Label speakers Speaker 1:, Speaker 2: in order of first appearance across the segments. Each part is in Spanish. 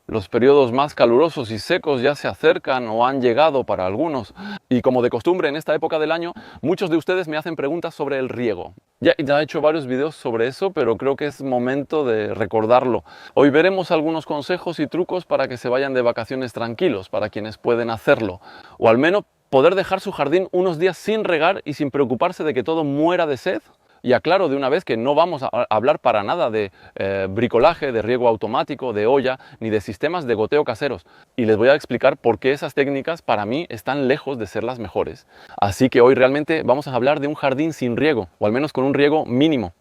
Speaker 1: Los periodos más calurosos y secos ya se acercan o han llegado para algunos. Y como de costumbre en esta época del año, muchos de ustedes me hacen preguntas sobre el riego. Ya he hecho varios videos sobre eso, pero creo que es momento de recordarlo. Hoy veremos algunos consejos y trucos para que se vayan de vacaciones tranquilos, para quienes pueden hacerlo. O al menos poder dejar su jardín unos días sin regar y sin preocuparse de que todo muera de sed. Y aclaro de una vez que no vamos a hablar para nada de bricolaje, de riego automático, de olla, ni de sistemas de goteo caseros. Y les voy a explicar por qué esas técnicas para mí están lejos de ser las mejores. Así que hoy realmente vamos a hablar de un jardín sin riego, o al menos con un riego mínimo.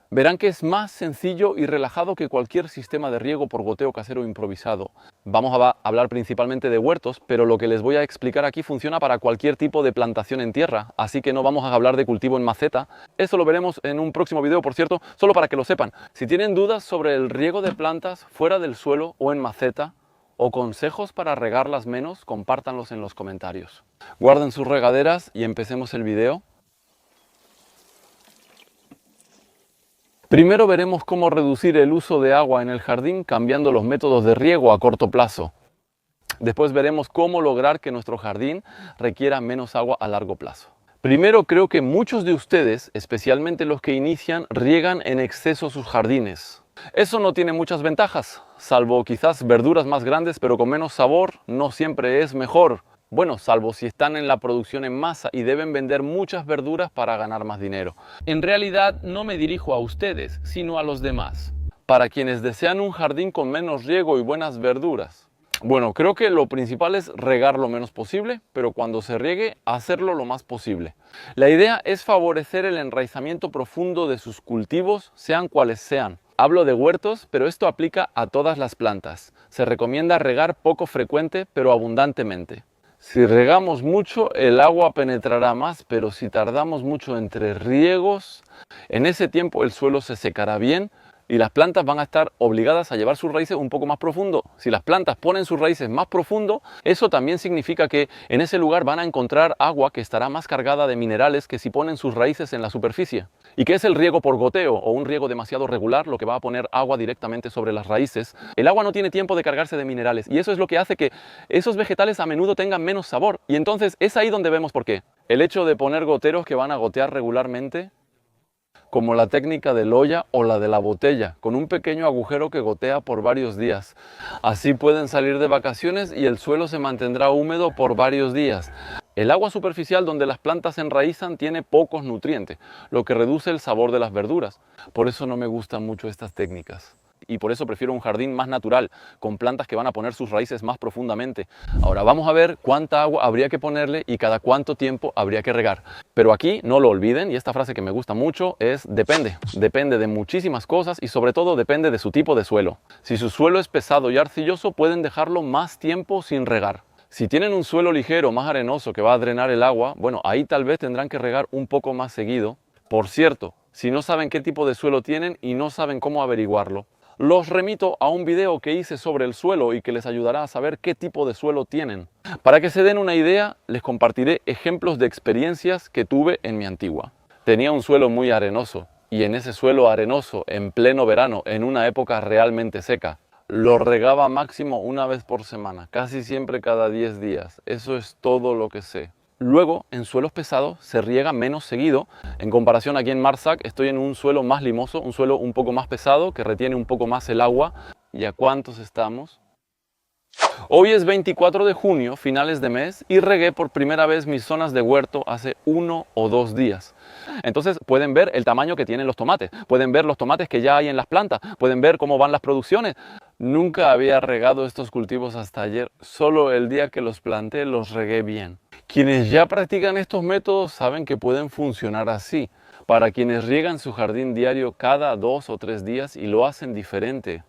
Speaker 1: Verán que es más sencillo y relajado que cualquier sistema de riego por goteo casero improvisado. Vamos a hablar principalmente de huertos, pero lo que les voy a explicar aquí funciona para cualquier tipo de plantación en tierra, así que no vamos a hablar de cultivo en maceta. Eso lo veremos en un próximo video, por cierto, solo para que lo sepan. Si tienen dudas sobre el riego de plantas fuera del suelo o en maceta, o consejos para regarlas menos, compártanlos en los comentarios. Guarden sus regaderas y empecemos el video. Primero veremos cómo reducir el uso de agua en el jardín cambiando los métodos de riego a corto plazo. Después veremos cómo lograr que nuestro jardín requiera menos agua a largo plazo. Primero, creo que muchos de ustedes, especialmente los que inician, riegan en exceso sus jardines. Eso no tiene muchas ventajas, salvo quizás verduras más grandes pero con menos sabor, no siempre es mejor. Bueno, salvo si están en la producción en masa y deben vender muchas verduras para ganar más dinero. En realidad no me dirijo a ustedes, sino a los demás. Para quienes desean un jardín con menos riego y buenas verduras. Bueno, creo que lo principal es regar lo menos posible, pero cuando se riegue, hacerlo lo más posible. La idea es favorecer el enraizamiento profundo de sus cultivos, sean cuales sean. Hablo de huertos, pero esto aplica a todas las plantas. Se recomienda regar poco frecuente, pero abundantemente. Si regamos mucho, el agua penetrará más, pero si tardamos mucho entre riegos, en ese tiempo el suelo se secará bien y las plantas van a estar obligadas a llevar sus raíces un poco más profundo. Si las plantas ponen sus raíces más profundo, eso también significa que en ese lugar van a encontrar agua que estará más cargada de minerales que si ponen sus raíces en la superficie. ¿Y qué es el riego por goteo o un riego demasiado regular, lo que va a poner agua directamente sobre las raíces? El agua no tiene tiempo de cargarse de minerales y eso es lo que hace que esos vegetales a menudo tengan menos sabor. Y entonces es ahí donde vemos por qué. El hecho de poner goteros que van a gotear regularmente, como la técnica del olla o la de la botella, con un pequeño agujero que gotea por varios días. Así pueden salir de vacaciones y el suelo se mantendrá húmedo por varios días. El agua superficial donde las plantas se enraizan tiene pocos nutrientes, lo que reduce el sabor de las verduras. Por eso no me gustan mucho estas técnicas. Y por eso prefiero un jardín más natural, con plantas que van a poner sus raíces más profundamente. Ahora vamos a ver cuánta agua habría que ponerle y cada cuánto tiempo habría que regar. Pero aquí no lo olviden, y esta frase que me gusta mucho es depende. Depende de muchísimas cosas y sobre todo depende de su tipo de suelo. Si su suelo es pesado y arcilloso, pueden dejarlo más tiempo sin regar. Si tienen un suelo ligero, más arenoso, que va a drenar el agua, bueno, ahí tal vez tendrán que regar un poco más seguido. Por cierto, si no saben qué tipo de suelo tienen y no saben cómo averiguarlo, los remito a un video que hice sobre el suelo y que les ayudará a saber qué tipo de suelo tienen. Para que se den una idea, les compartiré ejemplos de experiencias que tuve en mi antigua. Tenía un suelo muy arenoso y en ese suelo arenoso, en pleno verano, en una época realmente seca, lo regaba máximo una vez por semana, casi siempre cada 10 días. Eso es todo lo que sé. Luego, en suelos pesados se riega menos seguido. En comparación, aquí en Marsac estoy en un suelo más limoso, un suelo un poco más pesado, que retiene un poco más el agua. ¿Y a cuántos estamos? Hoy es 24 de junio, finales de mes, y regué por primera vez mis zonas de huerto hace 1 o 2 días. Entonces pueden ver el tamaño que tienen los tomates, pueden ver los tomates que ya hay en las plantas, pueden ver cómo van las producciones. Nunca había regado estos cultivos hasta ayer, solo el día que los planté los regué bien. Quienes ya practican estos métodos saben que pueden funcionar así. Para quienes riegan su jardín diario cada 2 o 3 días y lo hacen diferente.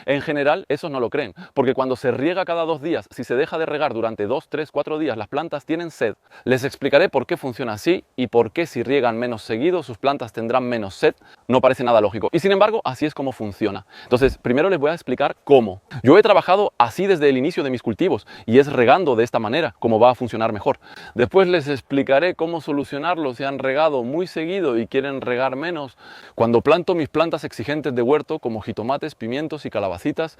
Speaker 1: En general, esos no lo creen, porque cuando se riega cada 2 días, si se deja de regar durante 2, 3, 4 días, las plantas tienen sed. Les explicaré por qué funciona así y por qué si riegan menos seguido, sus plantas tendrán menos sed. No parece nada lógico. Y sin embargo, así es como funciona. Entonces, primero les voy a explicar cómo. Yo he trabajado así desde el inicio de mis cultivos y es regando de esta manera como va a funcionar mejor. Después les explicaré cómo solucionarlo si han regado muy seguido y quieren regar menos. Cuando planto mis plantas exigentes de huerto, como jitomates, pimientos y calabacitas,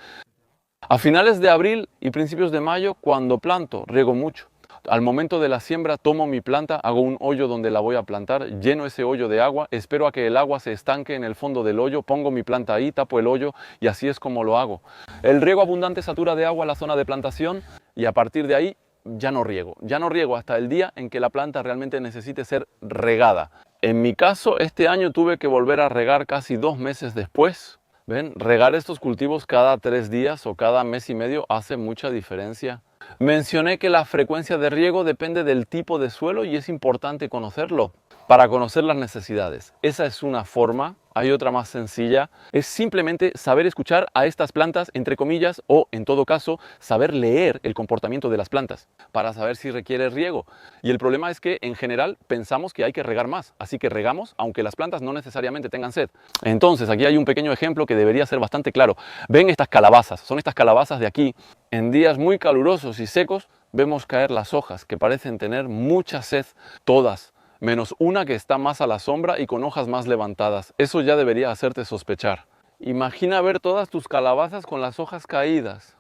Speaker 1: A finales de abril y principios de mayo, cuando planto, riego mucho. Al momento de la siembra tomo mi planta, hago un hoyo donde la voy a plantar, lleno ese hoyo de agua, espero a que el agua se estanque en el fondo del hoyo, pongo mi planta ahí, tapo el hoyo y así es como lo hago. El riego abundante satura de agua la zona de plantación y a partir de ahí ya no riego hasta el día en que la planta realmente necesite ser regada. En mi caso, este año tuve que volver a regar casi 2 meses después. ¿Ven? Regar estos cultivos cada 3 días o cada mes y medio hace mucha diferencia. Mencioné que la frecuencia de riego depende del tipo de suelo y es importante conocerlo para conocer las necesidades. Esa es una forma. Hay otra más sencilla, es simplemente saber escuchar a estas plantas, entre comillas, o en todo caso, saber leer el comportamiento de las plantas para saber si requiere riego. Y el problema es que en general pensamos que hay que regar más, así que regamos aunque las plantas no necesariamente tengan sed. Entonces aquí hay un pequeño ejemplo que debería ser bastante claro. Ven estas calabazas, son estas calabazas de aquí. En días muy calurosos y secos vemos caer las hojas que parecen tener mucha sed, todas, menos una que está más a la sombra y con hojas más levantadas. Eso ya debería hacerte sospechar. Imagina ver todas tus calabazas con las hojas caídas.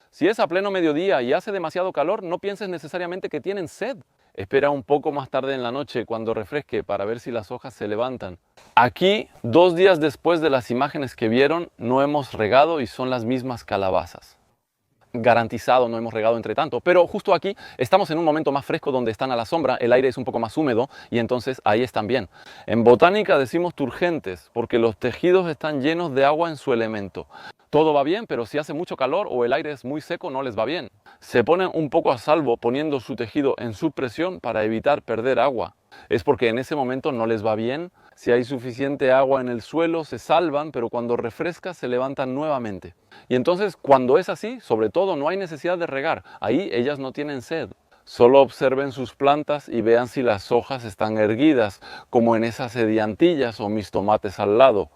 Speaker 1: Si es a pleno mediodía y hace demasiado calor, no pienses necesariamente que tienen sed. Espera un poco más tarde en la noche cuando refresque para ver si las hojas se levantan. Aquí, 2 días después de las imágenes que vieron, no hemos regado y son las mismas calabazas. Garantizado no hemos regado entre tanto, pero justo aquí estamos en un momento más fresco donde están a la sombra, el aire es un poco más húmedo y entonces ahí están bien. En botánica decimos turgentes porque los tejidos están llenos de agua en su elemento. Todo va bien, pero si hace mucho calor o el aire es muy seco no les va bien. Se ponen un poco a salvo poniendo su tejido en subpresión para evitar perder agua. Es porque en ese momento no les va bien. Si hay suficiente agua en el suelo se salvan, pero cuando refresca se levantan nuevamente. Y entonces cuando es así, sobre todo no hay necesidad de regar. Ahí ellas no tienen sed. Solo observen sus plantas y vean si las hojas están erguidas, como en esas ediantillas o mis tomates al lado.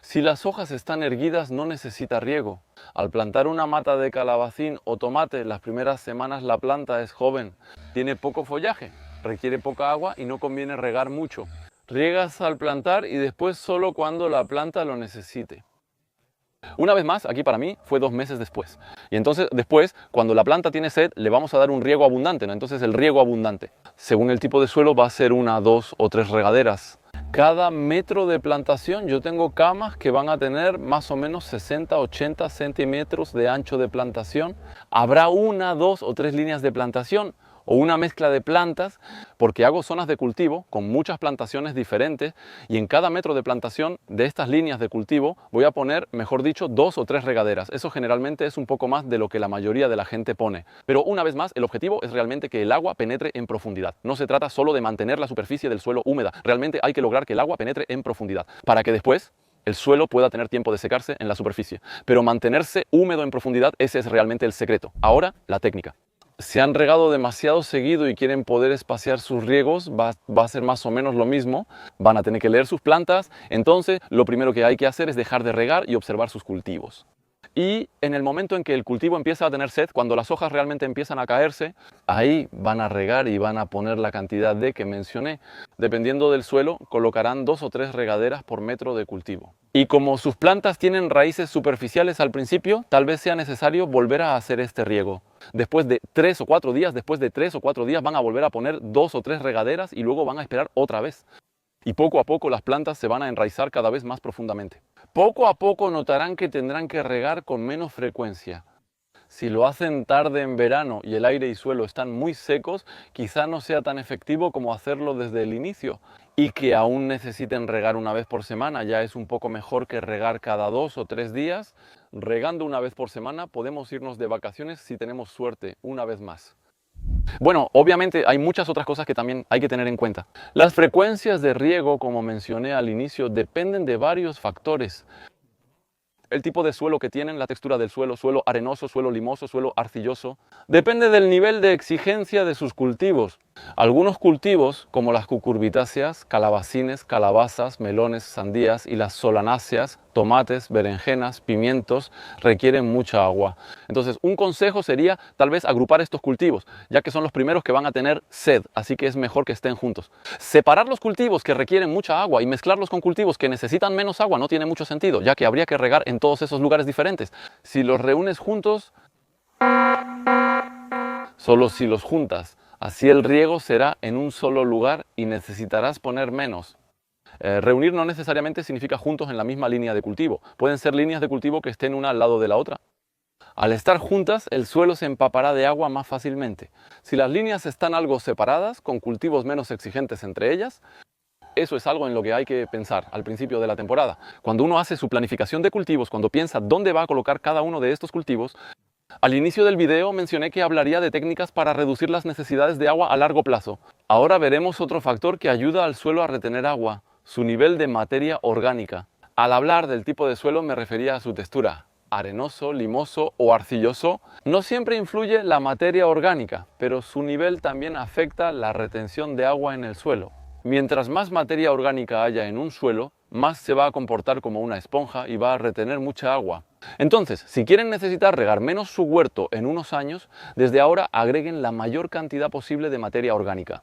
Speaker 1: Si las hojas están erguidas no necesita riego. Al plantar una mata de calabacín o tomate, las primeras semanas la planta es joven, tiene poco follaje, requiere poca agua y no conviene regar mucho. Riegas al plantar y después solo cuando la planta lo necesite. Una vez más, aquí para mí fue 2 meses después. Y entonces después, cuando la planta tiene sed, le vamos a dar un riego abundante, ¿no? Entonces el riego abundante, según el tipo de suelo, va a ser 1, 2 o 3 regaderas. Cada metro de plantación yo tengo camas que van a tener más o menos 60, 80 centímetros de ancho de plantación. Habrá 1, 2 o 3 líneas de plantación o una mezcla de plantas porque hago zonas de cultivo con muchas plantaciones diferentes y en cada metro de plantación de estas líneas de cultivo voy a poner, mejor dicho, 2 o 3 regaderas. Eso generalmente es un poco más de lo que la mayoría de la gente pone. Pero una vez más, el objetivo es realmente que el agua penetre en profundidad. No se trata solo de mantener la superficie del suelo húmeda. Realmente hay que lograr que el agua penetre en profundidad para que después el suelo pueda tener tiempo de secarse en la superficie. Pero mantenerse húmedo en profundidad, ese es realmente el secreto. Ahora, la técnica. Si han regado demasiado seguido y quieren poder espaciar sus riegos, va a ser más o menos lo mismo. Van a tener que leer sus plantas. Entonces, lo primero que hay que hacer es dejar de regar y observar sus cultivos. Y en el momento en que el cultivo empieza a tener sed, cuando las hojas realmente empiezan a caerse, ahí van a regar y van a poner la cantidad de que mencioné. Dependiendo del suelo, colocarán 2 o 3 regaderas por metro de cultivo. Y como sus plantas tienen raíces superficiales al principio, tal vez sea necesario volver a hacer este riego. Después de 3 o 4 días, van a volver a poner 2 o 3 regaderas y luego van a esperar otra vez. Y poco a poco las plantas se van a enraizar cada vez más profundamente. Poco a poco notarán que tendrán que regar con menos frecuencia. Si lo hacen tarde en verano y el aire y suelo están muy secos, quizá no sea tan efectivo como hacerlo desde el inicio. Y que aún necesiten regar una vez por semana ya es un poco mejor que regar cada 2 o 3 días. Regando una vez por semana podemos irnos de vacaciones si tenemos suerte una vez más. Bueno, obviamente hay muchas otras cosas que también hay que tener en cuenta. Las frecuencias de riego, como mencioné al inicio, dependen de varios factores. El tipo de suelo que tienen, la textura del suelo, suelo arenoso, suelo limoso, suelo arcilloso. Depende del nivel de exigencia de sus cultivos. Algunos cultivos, como las cucurbitáceas, calabacines, calabazas, melones, sandías y las solanáceas, tomates, berenjenas, pimientos requieren mucha agua. Entonces, un consejo sería tal vez agrupar estos cultivos, ya que son los primeros que van a tener sed, así que es mejor que estén juntos. Separar los cultivos que requieren mucha agua y mezclarlos con cultivos que necesitan menos agua no tiene mucho sentido, ya que habría que regar en todos esos lugares diferentes. Si los reúnes juntos, solo si los juntas. Así el riego será en un solo lugar y necesitarás poner menos. Reunir no necesariamente significa juntos en la misma línea de cultivo. Pueden ser líneas de cultivo que estén una al lado de la otra. Al estar juntas, el suelo se empapará de agua más fácilmente. Si las líneas están algo separadas, con cultivos menos exigentes entre ellas, eso es algo en lo que hay que pensar al principio de la temporada. Cuando uno hace su planificación de cultivos, cuando piensa dónde va a colocar cada uno de estos cultivos, al inicio del video mencioné que hablaría de técnicas para reducir las necesidades de agua a largo plazo. Ahora veremos otro factor que ayuda al suelo a retener agua, su nivel de materia orgánica. Al hablar del tipo de suelo me refería a su textura. Arenoso, limoso o arcilloso, no siempre influye la materia orgánica, pero su nivel también afecta la retención de agua en el suelo. Mientras más materia orgánica haya en un suelo, más se va a comportar como una esponja y va a retener mucha agua. Entonces, si quieren necesitar regar menos su huerto en unos años, desde ahora agreguen la mayor cantidad posible de materia orgánica.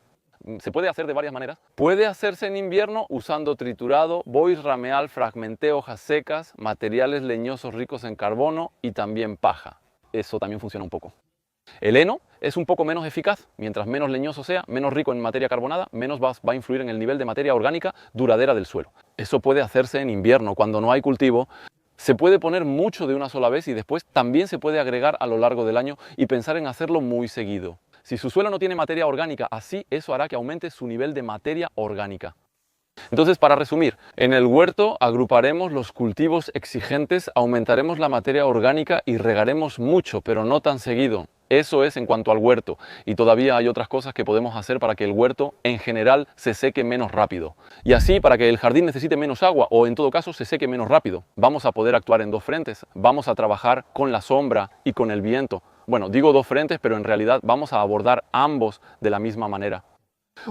Speaker 1: Se puede hacer de varias maneras. Puede hacerse en invierno usando triturado, bois rameal, fragmenté hojas secas, materiales leñosos ricos en carbono y también paja. Eso también funciona un poco. El heno es un poco menos eficaz. Mientras menos leñoso sea, menos rico en materia carbonada, menos va a influir en el nivel de materia orgánica duradera del suelo. Eso puede hacerse en invierno, cuando no hay cultivo. Se puede poner mucho de una sola vez y después también se puede agregar a lo largo del año y pensar en hacerlo muy seguido. Si su suelo no tiene materia orgánica, así eso hará que aumente su nivel de materia orgánica. Entonces, para resumir, en el huerto agruparemos los cultivos exigentes, aumentaremos la materia orgánica y regaremos mucho, pero no tan seguido. Eso es en cuanto al huerto, y todavía hay otras cosas que podemos hacer para que el huerto en general se seque menos rápido. Y así, para que el jardín necesite menos agua o en todo caso se seque menos rápido, vamos a poder actuar en dos frentes. Vamos a trabajar con la sombra y con el viento. Bueno, digo dos frentes, pero en realidad vamos a abordar ambos de la misma manera.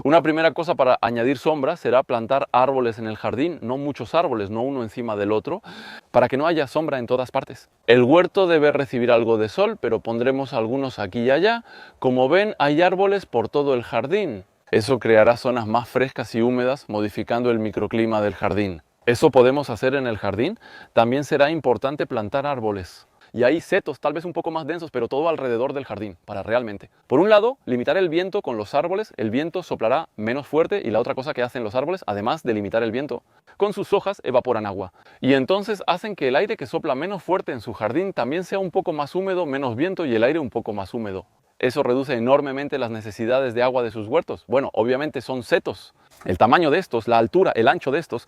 Speaker 1: Una primera cosa para añadir sombra será plantar árboles en el jardín, no muchos árboles, no uno encima del otro, para que no haya sombra en todas partes. El huerto debe recibir algo de sol, pero pondremos algunos aquí y allá. Como ven, hay árboles por todo el jardín. Eso creará zonas más frescas y húmedas, modificando el microclima del jardín. Eso podemos hacer en el jardín. También será importante plantar árboles. Y hay setos, tal vez un poco más densos, pero todo alrededor del jardín, para realmente. Por un lado, limitar el viento con los árboles. El viento soplará menos fuerte y la otra cosa que hacen los árboles, además de limitar el viento, con sus hojas evaporan agua. Y entonces hacen que el aire que sopla menos fuerte en su jardín también sea un poco más húmedo, menos viento y el aire un poco más húmedo. Eso reduce enormemente las necesidades de agua de sus huertos. Bueno, obviamente son setos. El tamaño de estos, la altura, el ancho de estos,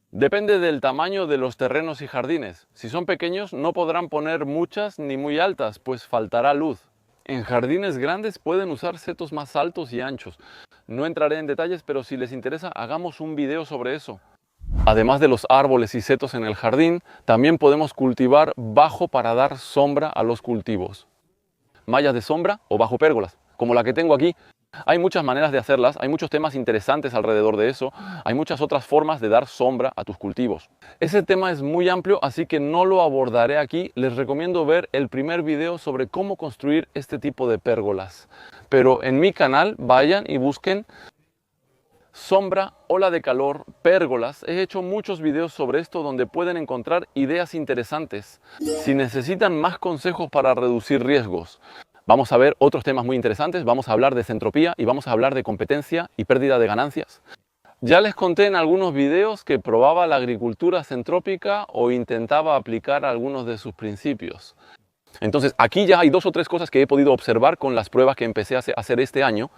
Speaker 1: depende del tamaño de los terrenos y jardines. Si son pequeños no podrán poner muchas ni muy altas, pues faltará luz. En jardines grandes pueden usar setos más altos y anchos. No entraré en detalles, pero si les interesa, hagamos un video sobre eso. Además de los árboles y setos en el jardín, también podemos cultivar bajo para dar sombra a los cultivos. Mallas de sombra o bajo pérgolas, como la que tengo aquí. Hay muchas maneras de hacerlas, hay muchos temas interesantes alrededor de eso, hay muchas otras formas de dar sombra a tus cultivos. Ese tema es muy amplio, así que no lo abordaré aquí. Les recomiendo ver el primer video sobre cómo construir este tipo de pérgolas. Pero en mi canal vayan y busquen sombra, ola de calor, pérgolas. He hecho muchos videos sobre esto donde pueden encontrar ideas interesantes. Si necesitan más consejos para reducir riesgos, vamos a ver otros temas muy interesantes, vamos a hablar de centropía y vamos a hablar de competencia y pérdida de ganancias. Ya les conté en algunos videos que probaba la agricultura centrópica o intentaba aplicar algunos de sus principios. Entonces aquí ya hay 2 o 3 cosas que he podido observar con las pruebas que empecé a hacer este año.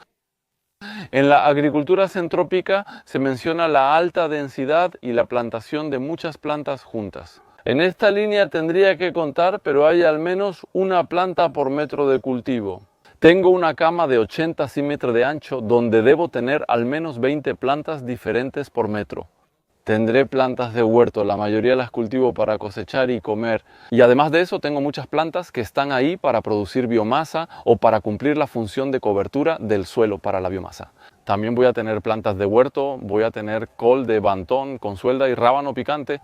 Speaker 1: En la agricultura centrópica se menciona la alta densidad y la plantación de muchas plantas juntas. En esta línea tendría que contar, pero hay al menos una planta por metro de cultivo. Tengo una cama de 80 centímetros de ancho donde debo tener al menos 20 plantas diferentes por metro. Tendré plantas de huerto, la mayoría las cultivo para cosechar y comer. Y además de eso tengo muchas plantas que están ahí para producir biomasa o para cumplir la función de cobertura del suelo para la biomasa. También voy a tener plantas de huerto, voy a tener col de bantón, consuelda y rábano picante.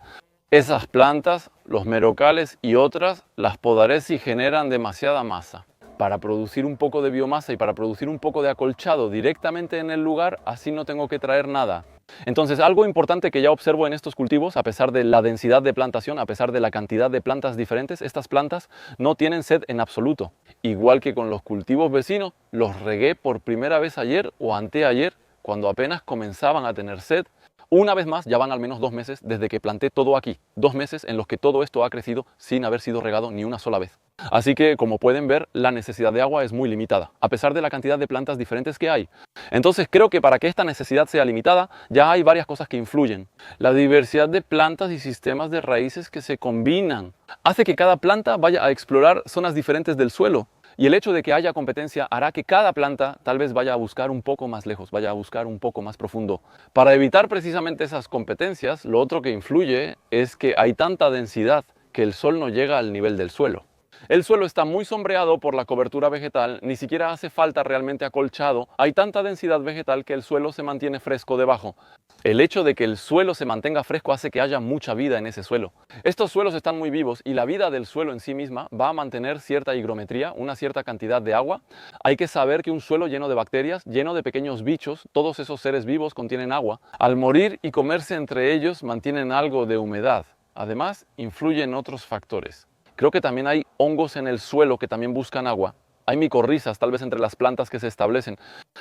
Speaker 1: Esas plantas, los merocales y otras, las podaré si generan demasiada masa. Para producir un poco de biomasa y para producir un poco de acolchado directamente en el lugar, así no tengo que traer nada. Entonces, algo importante que ya observo en estos cultivos, a pesar de la densidad de plantación, a pesar de la cantidad de plantas diferentes, estas plantas no tienen sed en absoluto. Igual que con los cultivos vecinos, los regué por primera vez ayer o anteayer, cuando apenas comenzaban a tener sed. Una vez más, ya van al menos 2 meses desde que planté todo aquí. 2 meses en los que todo esto ha crecido sin haber sido regado ni una sola vez. Así que, como pueden ver, la necesidad de agua es muy limitada, a pesar de la cantidad de plantas diferentes que hay. Entonces creo que para que esta necesidad sea limitada, ya hay varias cosas que influyen. La diversidad de plantas y sistemas de raíces que se combinan hace que cada planta vaya a explorar zonas diferentes del suelo. Y el hecho de que haya competencia hará que cada planta tal vez vaya a buscar un poco más lejos, vaya a buscar un poco más profundo. Para evitar precisamente esas competencias, lo otro que influye es que hay tanta densidad que el sol no llega al nivel del suelo. El suelo está muy sombreado por la cobertura vegetal, ni siquiera hace falta realmente acolchado, hay tanta densidad vegetal que el suelo se mantiene fresco debajo. El hecho de que el suelo se mantenga fresco hace que haya mucha vida en ese suelo. Estos suelos están muy vivos y la vida del suelo en sí misma va a mantener cierta higrometría, una cierta cantidad de agua. Hay que saber que un suelo lleno de bacterias, lleno de pequeños bichos, todos esos seres vivos contienen agua. Al morir y comerse entre ellos mantienen algo de humedad. Además, influyen otros factores. Creo que también hay hongos en el suelo que también buscan agua. Hay micorrizas tal vez entre las plantas que se establecen.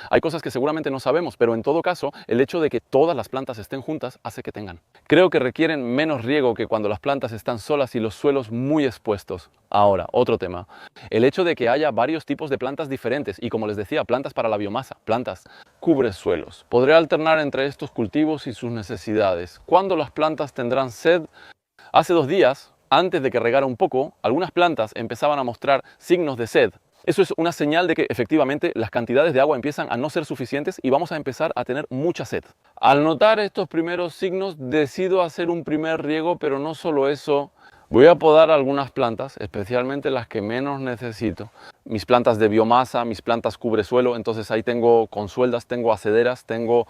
Speaker 1: Hay cosas que seguramente no sabemos, pero en todo caso, el hecho de que todas las plantas estén juntas hace que tengan. Creo que requieren menos riego que cuando las plantas están solas y los suelos muy expuestos. Ahora, otro tema. El hecho de que haya varios tipos de plantas diferentes y, como les decía, plantas para la biomasa, plantas cubre suelos. Podré alternar entre estos cultivos y sus necesidades. ¿Cuándo las plantas tendrán sed? Hace 2 días, antes de que regara un poco, algunas plantas empezaban a mostrar signos de sed. Eso es una señal de que efectivamente las cantidades de agua empiezan a no ser suficientes y vamos a empezar a tener mucha sed. Al notar estos primeros signos, decido hacer un primer riego, pero no solo eso. Voy a podar algunas plantas, especialmente las que menos necesito. Mis plantas de biomasa, mis plantas cubre suelo, entonces ahí tengo consueldas, tengo acederas, tengo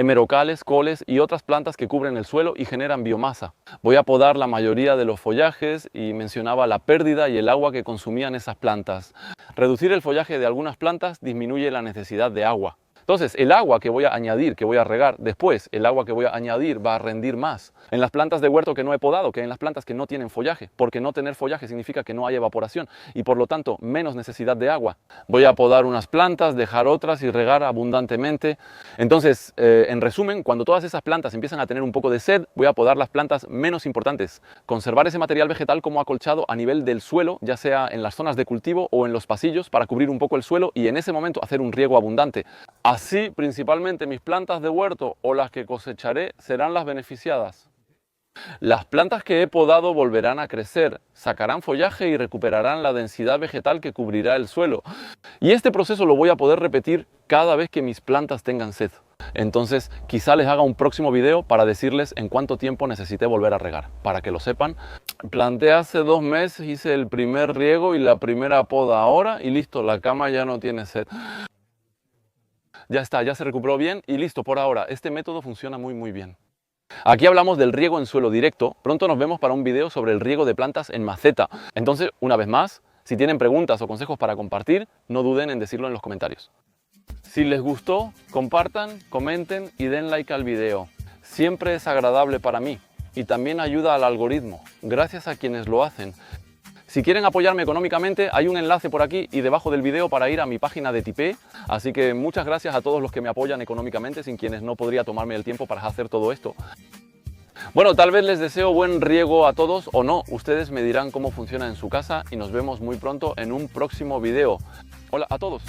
Speaker 1: merocales, coles y otras plantas que cubren el suelo y generan biomasa. Voy a podar la mayoría de los follajes y mencionaba la pérdida y el agua que consumían esas plantas. Reducir el follaje de algunas plantas disminuye la necesidad de agua. Entonces, el agua que voy a añadir, que voy a regar después, el agua que voy a añadir va a rendir más. En las plantas de huerto que no he podado, que en las plantas que no tienen follaje, porque no tener follaje significa que no hay evaporación y por lo tanto menos necesidad de agua. Voy a podar unas plantas, dejar otras y regar abundantemente. Entonces, en resumen, cuando todas esas plantas empiezan a tener un poco de sed, voy a podar las plantas menos importantes. Conservar ese material vegetal como acolchado a nivel del suelo, ya sea en las zonas de cultivo o en los pasillos para cubrir un poco el suelo y en ese momento hacer un riego abundante. Así, principalmente mis plantas de huerto o las que cosecharé serán las beneficiadas. Las plantas que he podado volverán a crecer, sacarán follaje y recuperarán la densidad vegetal que cubrirá el suelo. Y este proceso lo voy a poder repetir cada vez que mis plantas tengan sed. Entonces, quizá les haga un próximo video para decirles en cuánto tiempo necesité volver a regar, para que lo sepan. Planté hace 2 meses, hice el primer riego y la primera poda ahora y listo, la cama ya no tiene sed. Ya está, ya se recuperó bien y listo por ahora. Este método funciona muy bien. Aquí hablamos del riego en suelo directo. Pronto nos vemos para un video sobre el riego de plantas en maceta. Entonces, una vez más, si tienen preguntas o consejos para compartir, no duden en decirlo en los comentarios. Si les gustó, compartan, comenten y den like al video. Siempre es agradable para mí y también ayuda al algoritmo. Gracias a quienes lo hacen. Si quieren apoyarme económicamente, hay un enlace por aquí y debajo del video para ir a mi página de Tipeee. Así que muchas gracias a todos los que me apoyan económicamente, sin quienes no podría tomarme el tiempo para hacer todo esto. Bueno, tal vez les deseo buen riego a todos o no. Ustedes me dirán cómo funciona en su casa y nos vemos muy pronto en un próximo video. Hola a todos.